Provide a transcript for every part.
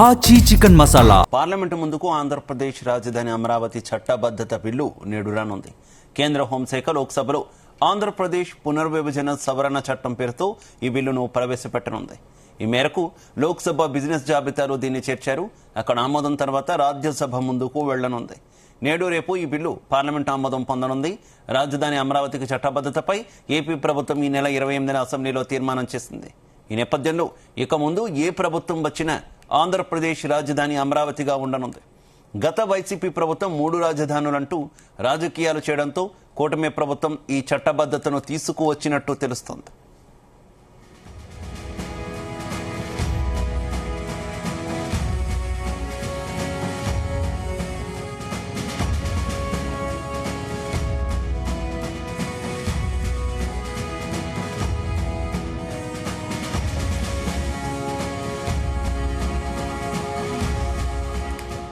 ఆచి chicken masala. Parliament ముందుకు ఆంధ్రప్రదేశ్ రాజధాని అమరావతి చట్టబద్ధత బిల్లు నేడు రానుంది. కేంద్ర హోంశాఖ లోక్సభలో ఆంధ్రప్రదేశ్ పునర్విభజన సవరణ చట్టం పేరుతో ఈ బిల్లును ప్రవేశపెట్టనుంది. ఈ మేరకు లోక్సభ బిజినెస్ జాబితాలో దీన్ని చేర్చారు. అక్కడ ఆమోదం తర్వాత రాజ్యసభ ముందుకు వెళ్లనుంది. నేడు రేపు ఈ బిల్లు పార్లమెంట్ ఆమోదం పొందనుంది. రాజధాని అమరావతికి చట్టబద్ధతపై ఏపీ ప్రభుత్వం ఈ నెల 28న అసెంబ్లీలో తీర్మానం చేసింది. ఈ నేపథ్యంలో ఇక ముందు ఏ ప్రభుత్వం వచ్చినా ఆంధ్రప్రదేశ్ రాజధాని అమరావతిగా ఉండనుంది. గత వైసీపీ ప్రభుత్వం 3 రాజధానులంటూ రాజకీయాలు చేయడంతో కూటమి ప్రభుత్వం ఈ చట్టబద్ధతను తీసుకువచ్చినట్టు తెలుస్తోంది.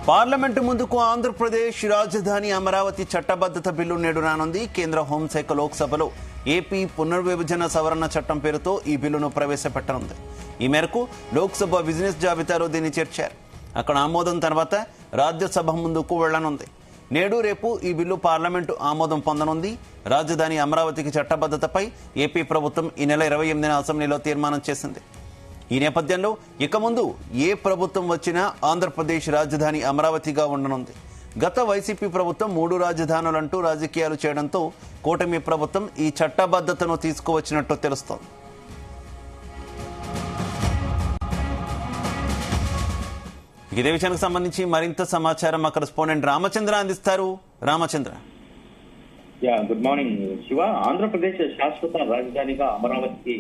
పార్లమెంటు ముందుకు ఆంధ్రప్రదేశ్ రాజధాని అమరావతి చట్టబద్ధత బిల్లు నేడు రానుంది. కేంద్ర హోంశాఖ లోక్సభలో ఏపీ పునర్విభజన సవరణ చట్టం పేరుతో ఈ బిల్లును ప్రవేశపెట్టనుంది. ఈ మేరకు లోక్సభ బిజినెస్ జాబితాలో దీన్ని చేర్చారు. అక్కడ ఆమోదం తర్వాత రాజ్యసభ ముందుకు వెళ్లనుంది. నేడు రేపు ఈ బిల్లు పార్లమెంటు ఆమోదం పొందనుంది. రాజధాని అమరావతికి చట్టబద్ధతపై ఏపీ ప్రభుత్వం ఈ నెల 28న అసెంబ్లీలో తీర్మానం చేసింది. ఈ నేపథ్యంలో ఇక ముందు ఏ ప్రభుత్వం వచ్చినా ఆంధ్రప్రదేశ్ రాజధాని అమరావతిగా ఉండనుంది. గత వైసీపీ ప్రభుత్వం 3 రాజధానులంటూ రాజకీయాలు చేయడంతో కూటమి ప్రభుత్వం ఈ చట్టబద్ధతను తీసుకువచ్చినట్టు తెలుస్తోంది. ఇదే విషయానికి సంబంధించి మరింత సమాచారం మా కరెస్పాండెంట్ రామచంద్ర అందిస్తారు. రామచంద్ర. Good morning Shiva. ఆంధ్రప్రదేశ్ శాశ్వత రాజధానిగా అమరావతికి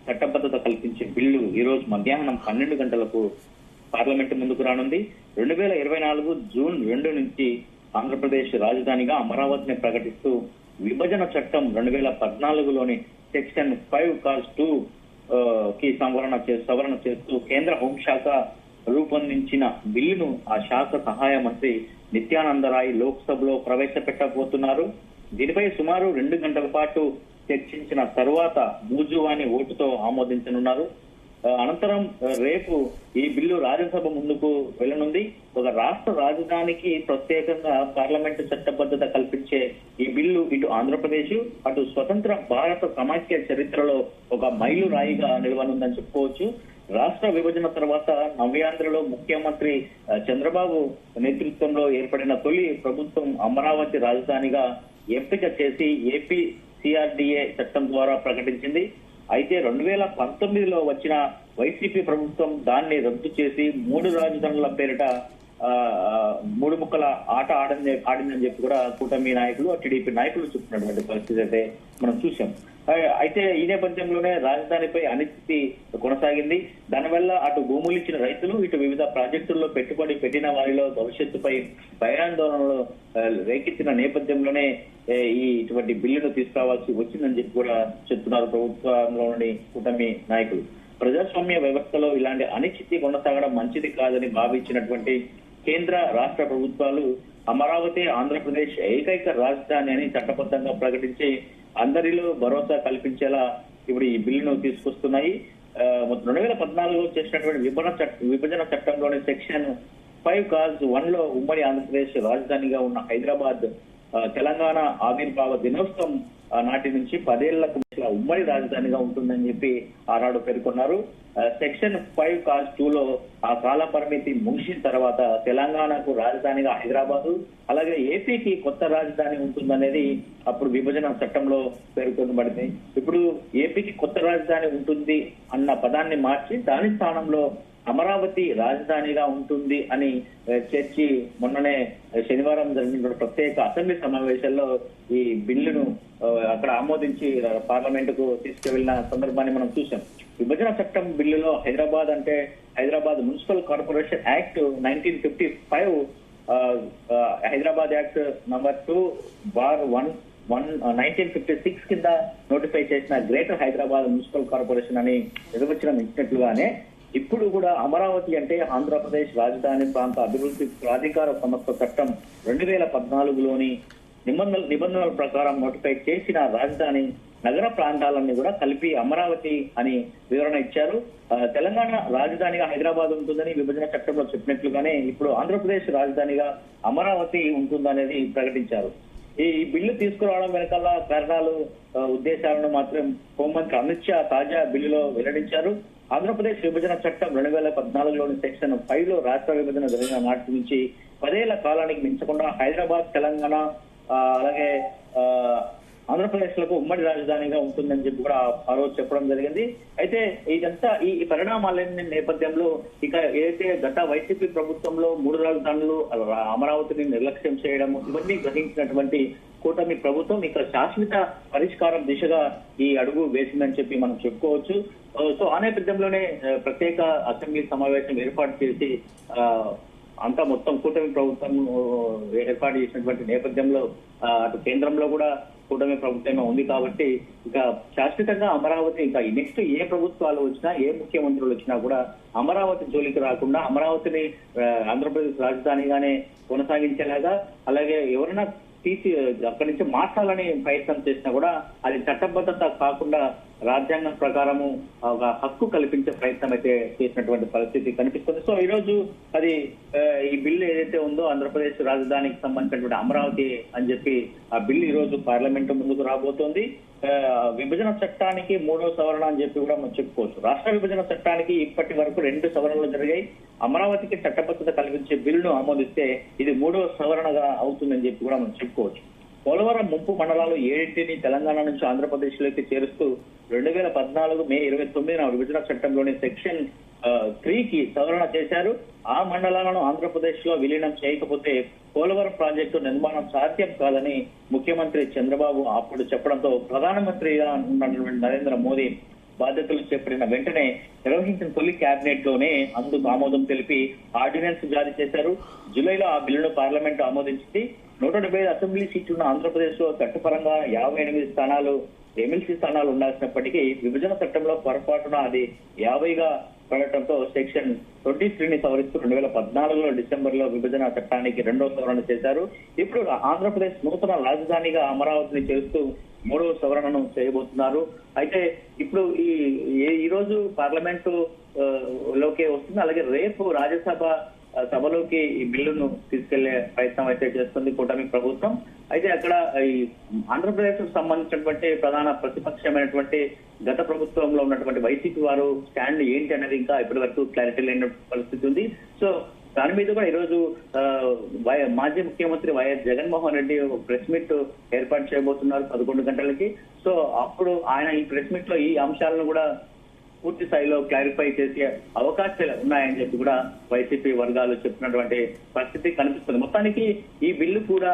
చట్టబద్ధత కల్పించే బిల్లు ఈ రోజు మధ్యాహ్నం 12 గంటలకు పార్లమెంటు ముందుకు రానుంది. 2024 జూన్ 2 నుంచి ఆంధ్రప్రదేశ్ రాజధానిగా అమరావతిని ప్రకటిస్తూ విభజన చట్టం 2014లోని సెక్షన్ 5(2) కి సవరణ చేస్తూ కేంద్ర హోంశాఖ రూపొందించిన బిల్లును ఆ శాఖ సహాయ మంత్రి నిత్యానందరాయ్ లోక్సభలో ప్రవేశపెట్టబోతున్నారు. దీనిపై సుమారు 2 గంటల పాటు చర్చించిన తర్వాత మూజువాని ఓటుతో ఆమోదించనున్నారు. అనంతరం రేపు ఈ బిల్లు రాజ్యసభ ముందుకు వెళ్లనుంది. ఒక రాష్ట్ర రాజధానికి ప్రత్యేకంగా పార్లమెంటు చట్టబద్ధత కల్పించే ఈ బిల్లు ఇటు ఆంధ్రప్రదేశ్ అటు స్వతంత్ర భారత సమాఖ్య చరిత్రలో ఒక మైలురాయిగా నిలవనుందని చెప్పుకోవచ్చు. రాష్ట్ర విభజన తర్వాత నవ్యాంధ్రలో ముఖ్యమంత్రి చంద్రబాబు నేతృత్వంలో ఏర్పడిన తొలి ప్రభుత్వం అమరావతి రాజధానిగా ఎంపిక చేసి ఏపీ CRDA చట్టం ద్వారా ప్రకటించింది. అయితే 2019లో వచ్చిన వైసీపీ ప్రభుత్వం దాన్ని రద్దు చేసి 3 రాజధానుల పేరిట 3 ముక్కల ఆట ఆడిందని చెప్పి కూడా కూటమి నాయకులు టీడీపీ నాయకులు చెప్తున్నటువంటి పరిస్థితి అయితే మనం చూసాం. అయితే ఈ నేపథ్యంలోనే రాజధానిపై అనిశ్చితి కొనసాగింది. దానివల్ల అటు భూములు ఇచ్చిన రైతులు ఇటు వివిధ ప్రాజెక్టుల్లో పెట్టుబడి పెట్టిన వారిలో భవిష్యత్తుపై భయాందోళనలు రేకెత్తిన నేపథ్యంలోనే ఇటువంటి బిల్లును తీసుకురావాల్సి వచ్చిందని చెప్పి కూడా చెప్తున్నారు ప్రభుత్వంలోని కూటమి నాయకులు. ప్రజాస్వామ్య వ్యవస్థలో ఇలాంటి అనిశ్చితి కొనసాగడం మంచిది కాదని భావించినటువంటి కేంద్ర రాష్ట్ర ప్రభుత్వాలు అమరావతి ఆంధ్రప్రదేశ్ ఏకైక రాజధాని అని చట్టబద్ధంగా ప్రకటించి అందరిలో భరోసా కల్పించేలా ఇప్పుడు ఈ బిల్లును తీసుకొస్తున్నాయి. 2014లో చేసినటువంటి విభజన చట్టంలోని సెక్షన్ 5(1)లో ఉమ్మడి ఆంధ్రప్రదేశ్ రాజధానిగా ఉన్న హైదరాబాద్ తెలంగాణ ఆవిర్భావ దినోత్సవం నాటి నుంచి 10 ఏళ్లకు ఉమ్మడి రాజధానిగా ఉంటుందని చెప్పి ఆనాడు పేర్కొన్నారు. సెక్షన్ 5(2)లో ఆ కాల పరిమితి ముగిసిన తర్వాత తెలంగాణకు రాజధానిగా హైదరాబాదు అలాగే ఏపీకి కొత్త రాజధాని ఉంటుందనేది అప్పుడు విభజన చట్టంలో పేర్కొనబడింది. ఇప్పుడు ఏపీకి కొత్త రాజధాని ఉంటుంది అన్న పదాన్ని మార్చి దాని స్థానంలో అమరావతి రాజధానిగా ఉంటుంది అని చర్చి మొన్ననే శనివారం జరిగిన ప్రత్యేక అసెంబ్లీ సమావేశాల్లో ఈ బిల్లును అక్కడ ఆమోదించి పార్లమెంటుకు తీసుకువెళ్లిన సందర్భాన్ని మనం చూసాం. విభజన చట్టం బిల్లులో హైదరాబాద్ అంటే Hyderabad municipal corporation act 1955, Hyderabad act number 2/1 1956 కింద నోటిఫై చేసిన గ్రేటర్ హైదరాబాద్ మున్సిపల్ కార్పొరేషన్ అని నిర్వచనం ఇచ్చినట్లుగానే ఇప్పుడు కూడా అమరావతి అంటే ఆంధ్రప్రదేశ్ రాజధాని ప్రాంత అభివృద్ధి ప్రాధికార సంస్థ చట్టం 2014లోని నిబంధనల ప్రకారం నోటిఫై చేసిన రాజధాని నగర ప్రాంతాలన్నీ కూడా కలిపి అమరావతి అని వివరణ ఇచ్చారు. తెలంగాణ రాజధానిగా హైదరాబాద్ ఉంటుందని విభజన చట్టంలో చెప్పినట్లుగానే ఇప్పుడు ఆంధ్రప్రదేశ్ రాజధానిగా అమరావతి ఉంటుందనేది ప్రకటించారు. ఈ బిల్లు తీసుకురావడం వెనకాల కారణాలు, ఉద్దేశాలను మాత్రం హోంమంత్రి అమిత్ షా తాజా బిల్లులో వెల్లడించారు. ఆంధ్రప్రదేశ్ విభజన చట్టం 2014లోని సెక్షన్ 5లో రాష్ట్ర విభజన జరిగిన నాటి నుంచి 10 ఏళ్ల కాలానికి మించకుండా హైదరాబాద్, తెలంగాణ అలాగే ఆంధ్రప్రదేశ్ లకు ఉమ్మడి రాజధానిగా ఉంటుందని చెప్పి కూడా ఆ రోజు చెప్పడం జరిగింది. అయితే ఇదంతా ఈ పరిణామాలన్నీ నేపథ్యంలో ఇక ఏదైతే గత వైసీపీ ప్రభుత్వంలో 3 రాజధానులు అమరావతిని నిర్లక్ష్యం చేయడం ఇవన్నీ గ్రహించినటువంటి కూటమి ప్రభుత్వం ఇక శాశ్వత పరిష్కారం దిశగా ఈ అడుగు వేసిందని చెప్పి మనం చెప్పుకోవచ్చు. సో ఆ నేపథ్యంలోనే ప్రత్యేక అసెంబ్లీ సమావేశం ఏర్పాటు చేసి అంతా మొత్తం కూటమి ప్రభుత్వం ఏర్పాటు చేసినటువంటి నేపథ్యంలో అటు కేంద్రంలో కూడా కూటమి ప్రభుత్వమే ఉంది కాబట్టి ఇక శాశ్వతంగా అమరావతి ఇంకా నెక్స్ట్ ఏ ప్రభుత్వాలు వచ్చినా ఏ ముఖ్యమంత్రులు వచ్చినా కూడా అమరావతి జోలికి రాకుండా అమరావతిని ఆంధ్రప్రదేశ్ రాజధానిగానే కొనసాగించేలాగా, అలాగే ఎవరైనా తీసి అక్కడి నుంచి మార్చాలని ప్రయత్నం చేసినా కూడా అది చట్టబద్ధత కాకుండా రాజ్యాంగం ప్రకారము ఒక హక్కు కల్పించే ప్రయత్నం అయితే చేసినటువంటి పరిస్థితి కనిపిస్తుంది. సో ఈ రోజు అది ఈ బిల్లు ఏదైతే ఉందో ఆంధ్రప్రదేశ్ రాజధానికి సంబంధించినటువంటి అమరావతి అని చెప్పి ఆ బిల్లు ఈ రోజు పార్లమెంటు ముందుకు రాబోతోంది. విభజన చట్టానికి 3వ సవరణ అని చెప్పి కూడా మనం చెప్పుకోవచ్చు. రాష్ట్ర విభజన చట్టానికి ఇప్పటి వరకు 2 సవరణలు జరిగాయి. అమరావతికి చట్టబద్ధత కల్పించే బిల్లును ఆమోదిస్తే ఇది 3వ సవరణగా అవుతుందని చెప్పి కూడా మనం చెప్పుకోవచ్చు. పోలవరం ముంపు మండలాలు 7ని తెలంగాణ నుంచి ఆంధ్రప్రదేశ్ లోకి చేరుస్తూ 2014 మే 29న విభజన చట్టంలోని సెక్షన్ 3కి సవరణ చేశారు. ఆ మండలాలను ఆంధ్రప్రదేశ్ లో విలీనం చేయకపోతే పోలవరం ప్రాజెక్టు నిర్మాణం సాధ్యం కాదని ముఖ్యమంత్రి చంద్రబాబు అప్పుడు చెప్పడంతో ప్రధానమంత్రిగా ఉన్నటువంటి నరేంద్ర మోదీ బాధ్యతలు చేపట్టిన వెంటనే నిర్వహించిన తొలి కేబినెట్ లోనే అందుకు ఆమోదం తెలిపి ఆర్డినెన్స్ జారీ చేశారు. జూలైలో ఆ బిల్లును పార్లమెంట్ ఆమోదించింది. 175 అసెంబ్లీ సీట్లున్న ఆంధ్రప్రదేశ్ లో చట్టపరంగా 58 స్థానాలు ఎమ్మెల్సీ స్థానాలు ఉండాల్సినప్పటికీ విభజన చట్టంలో పొరపాటున అది 50గా పడటంతో సెక్షన్ 23ని సవరిస్తూ 2014లో డిసెంబర్ లో విభజన చట్టానికి 2వ సవరణ చేశారు. ఇప్పుడు ఆంధ్రప్రదేశ్ నూతన రాజధానిగా అమరావతిని చేస్తూ 3వ సవరణను చేయబోతున్నారు. అయితే ఇప్పుడు ఈ రోజు పార్లమెంటు లోకి వస్తుంది. అలాగే రేపు రాజ్యసభ సభలోకి ఈ బిల్లును తీసుకెళ్లే ప్రయత్నం అయితే చేస్తుంది కూటమి ప్రభుత్వం. అయితే అక్కడ ఈ ఆంధ్రప్రదేశ్ కు సంబంధించినటువంటి ప్రధాన ప్రతిపక్షమైనటువంటి గత ప్రభుత్వంలో ఉన్నటువంటి వైసీపీ వారు స్టాండ్ ఏంటి అనేది ఇంకా ఇప్పటి వరకు క్లారిటీ లేని పరిస్థితి ఉంది. సో దాని మీద కూడా ఈరోజు మాజీ ముఖ్యమంత్రి YS Jaganmohan Reddy press meet ఏర్పాటు చేయబోతున్నారు 11 గంటలకి. సో అప్పుడు ఆయన ఈ ప్రెస్ మీట్ లో ఈ అంశాలను కూడా పూర్తి స్థాయిలో క్లారిఫై చేసే అవకాశాలు ఉన్నాయని చెప్పి కూడా వైసీపీ వర్గాలు చెప్పినటువంటి పరిస్థితి కనిపిస్తుంది. మొత్తానికి ఈ బిల్లు కూడా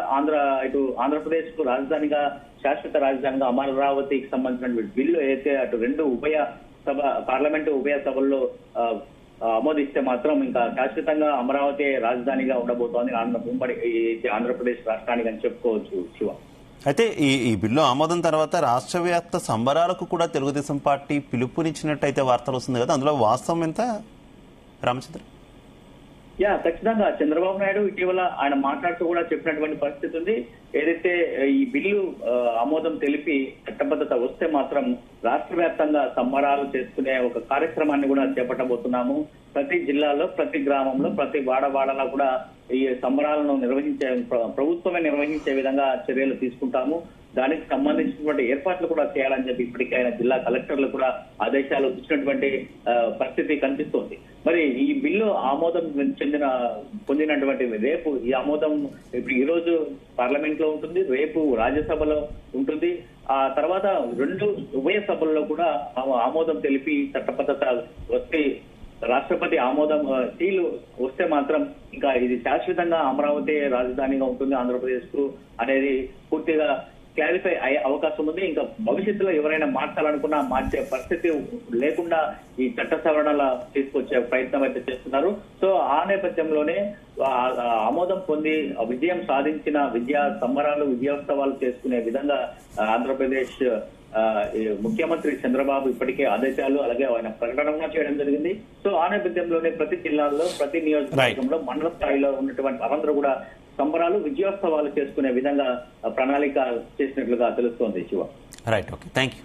ఆంధ్రప్రదేశ్ కు రాజధానిగా శాశ్వత రాజధానిగా అమరావతికి సంబంధించినటువంటి బిల్లు అయితే అటు 2 పార్లమెంటు ఉభయ సభల్లో ఆమోదిస్తే మాత్రం ఇంకా శాశ్వతంగా అమరావతి రాజధానిగా ఉండబోతోంది ఆంధ్రప్రదేశ్ రాష్ట్రానికి అని చెప్పుకోవచ్చు. శివ, అయితే ఈ బిల్లు ఆమోదం తర్వాత రాష్ట్ర వ్యాప్త సంబరాలకు కూడా తెలుగుదేశం పార్టీ పిలుపునిచ్చినట్టయితే వార్తలు వస్తుంది కదా, అందులో వాస్తవం ఎంత రామచంద్ర? ఖచ్చితంగా చంద్రబాబు నాయుడు ఇటీవల ఆయన మాట్లాడుతూ కూడా చెప్పినటువంటి పరిస్థితి ఉంది. ఏదైతే ఈ బిల్లు ఆమోదం తెలిపి చట్టబద్ధత వస్తే మాత్రం రాష్ట్ర వ్యాప్తంగా సంబరాలు చేసుకునే ఒక కార్యక్రమాన్ని కూడా చేపట్టబోతున్నాము. ప్రతి జిల్లాలో, ప్రతి గ్రామంలో, ప్రతి వాడవాడలో కూడా ఈ సంబరాలను ప్రభుత్వమే నిర్వహించే విధంగా చర్యలు తీసుకుంటాము. దానికి సంబంధించినటువంటి ఏర్పాట్లు కూడా చేయాలని చెప్పి ఇప్పటికే ఆయన జిల్లా కలెక్టర్లు కూడా ఆదేశాలు ఇచ్చినటువంటి పరిస్థితి కనిపిస్తోంది. మరి ఈ బిల్లు ఆమోదం పొందినటువంటి రేపు ఈ ఆమోదం ఇప్పుడు ఈ రోజు పార్లమెంట్ లో ఉంటుంది, రేపు రాజ్యసభలో ఉంటుంది. ఆ తర్వాత 2 ఉభయ సభల్లో కూడా ఆమోదం తెలిపి చట్టబద్ధత వస్తే రాష్ట్రపతి ఆమోదం సీలు వస్తే మాత్రం ఇంకా ఇది శాశ్వతంగా అమరావతి రాజధానిగా ఉంటుంది ఆంధ్రప్రదేశ్ కు అనేది పూర్తిగా క్లారిఫై అయ్యే అవకాశం ఉంది. ఇంకా భవిష్యత్తులో ఎవరైనా మార్చాలనుకున్నా మార్చే పరిస్థితి లేకుండా ఈ చట్ట సవరణల తీసుకొచ్చే ప్రయత్నం అయితే చేస్తున్నారు. సో ఆ నేపథ్యంలోనే ఆమోదం పొంది విజయం సాధించిన విజయ సంబరాలు, విజయోత్సవాలు చేసుకునే విధంగా ఆంధ్రప్రదేశ్ ఈ ముఖ్యమంత్రి చంద్రబాబు ఇప్పటికే ఆదేశాలు అలాగే ఆయన ప్రకటన చేయడం జరిగింది. సో ఆ నేపథ్యంలోనే ప్రతి జిల్లాల్లో ప్రతి నియోజకవర్గంలో మండల స్థాయిలో ఉన్నటువంటి వారందరూ కూడా సంబరాలు విజయోత్సవాలు చేసుకునే విధంగా ప్రణాళిక చేసినట్లుగా తెలుస్తోంది Shiva. Right, okay, thank you.